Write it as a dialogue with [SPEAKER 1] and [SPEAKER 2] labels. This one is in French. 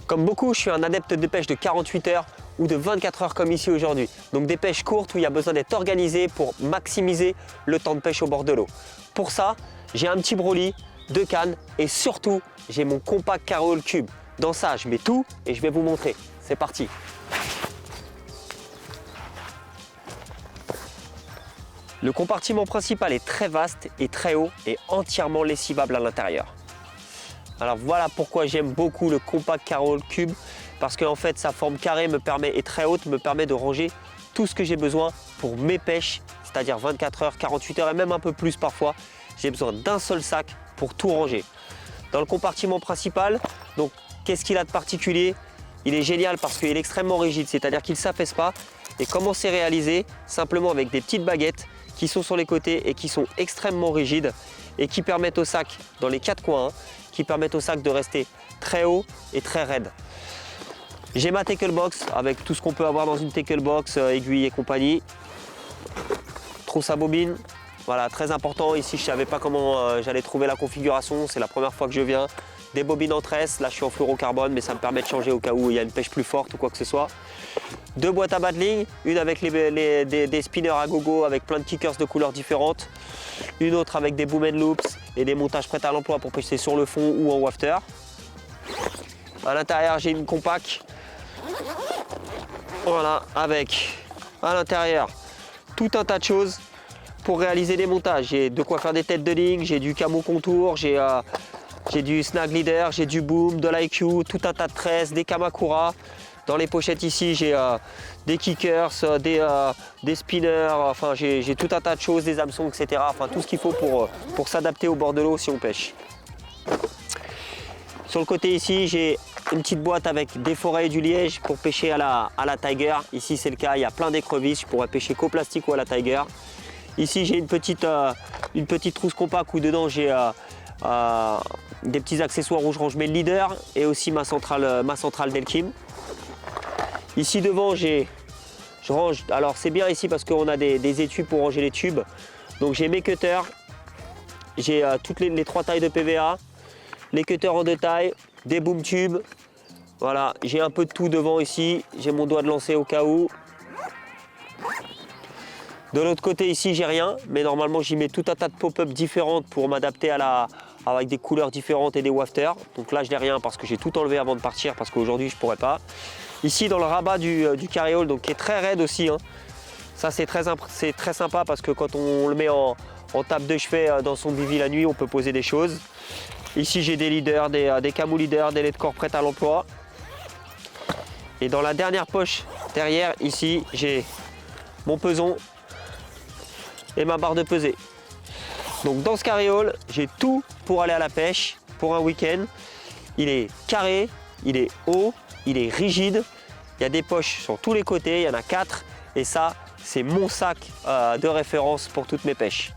[SPEAKER 1] Comme beaucoup, je suis un adepte de pêche de 48 heures ou de 24 heures comme ici aujourd'hui. Donc des pêches courtes où il y a besoin d'être organisé pour maximiser le temps de pêche au bord de l'eau. Pour ça, j'ai un petit broli, 2 cannes et surtout, j'ai mon compact Carryall Cube. Dans ça, je mets tout et je vais vous montrer. C'est parti! Le compartiment principal est très vaste et très haut et entièrement lessivable à l'intérieur. Alors voilà pourquoi j'aime beaucoup le compact Carryall Cube, parce qu'en fait sa forme carrée et très haute me permet de ranger tout ce que j'ai besoin pour mes pêches, c'est-à-dire 24 heures, 48 heures et même un peu plus parfois. J'ai besoin d'un seul sac pour tout ranger. Dans le compartiment principal, donc qu'est-ce qu'il a de particulier? Il est génial parce qu'il est extrêmement rigide, c'est-à-dire qu'il ne s'affaisse pas. Et comment c'est réalisé? Simplement avec des petites baguettes qui sont sur les côtés et qui sont extrêmement rigides et qui permettent au sac, dans les 4 coins, qui permettent au sac de rester très haut et très raide. J'ai ma tackle box avec tout ce qu'on peut avoir dans une tackle box, aiguille et compagnie. Trousse à bobine, voilà, très important. Ici, je ne savais pas comment j'allais trouver la configuration, c'est la première fois que je viens. Des bobines en tresse, là je suis en fluorocarbone, mais ça me permet de changer au cas où il y a une pêche plus forte ou quoi que ce soit. 2 boîtes à battling, une avec des spinners à gogo avec plein de kickers de couleurs différentes. Une autre avec des boom and loops et des montages prêts à l'emploi pour pêcher sur le fond ou en wafter. À l'intérieur, j'ai une compact. Voilà, avec à l'intérieur tout un tas de choses pour réaliser des montages. J'ai de quoi faire des têtes de ligne, j'ai du camo contour, j'ai du snag leader, j'ai du boom, de l'IQ, tout un tas de tresses, des kamakura. Dans les pochettes ici, j'ai des kickers, des spinners, enfin j'ai tout un tas de choses, des hameçons, etc. Enfin tout ce qu'il faut pour s'adapter au bord de l'eau si on pêche. Sur le côté ici, j'ai une petite boîte avec des forêts et du liège pour pêcher à la Tiger. Ici c'est le cas, il y a plein d'écrevisses, je pourrais pêcher qu'au plastique ou à la Tiger. Ici j'ai une petite trousse compact où dedans j'ai des petits accessoires où je range mes leaders et aussi ma centrale Delkim. Ici devant, je range, alors c'est bien ici parce qu'on a des étuis pour ranger les tubes. Donc j'ai mes cutters, j'ai toutes les 3 tailles de PVA, les cutters en 2 tailles, des boom tubes. Voilà, j'ai un peu de tout devant ici, j'ai mon doigt de lancer au cas où. De l'autre côté ici, j'ai rien, mais normalement j'y mets tout un tas de pop-up différentes pour m'adapter avec des couleurs différentes et des wafters. Donc là je n'ai rien parce que j'ai tout enlevé avant de partir parce qu'aujourd'hui je ne pourrais pas. Ici dans le rabat du Carryall, donc qui est très raide aussi, hein. Ça c'est très sympa parce que quand on le met en table de chevet dans son bivy la nuit, on peut poser des choses. Ici j'ai des leaders, des camo leaders, des lait de corps prêts à l'emploi. Et dans la dernière poche derrière, ici j'ai mon peson et ma barre de pesée. Donc dans ce Carryall, j'ai tout pour aller à la pêche pour un week-end. Il est carré, il est haut, il est rigide. Il y a des poches sur tous les côtés, il y en a 4. Et ça, c'est mon sac de référence pour toutes mes pêches.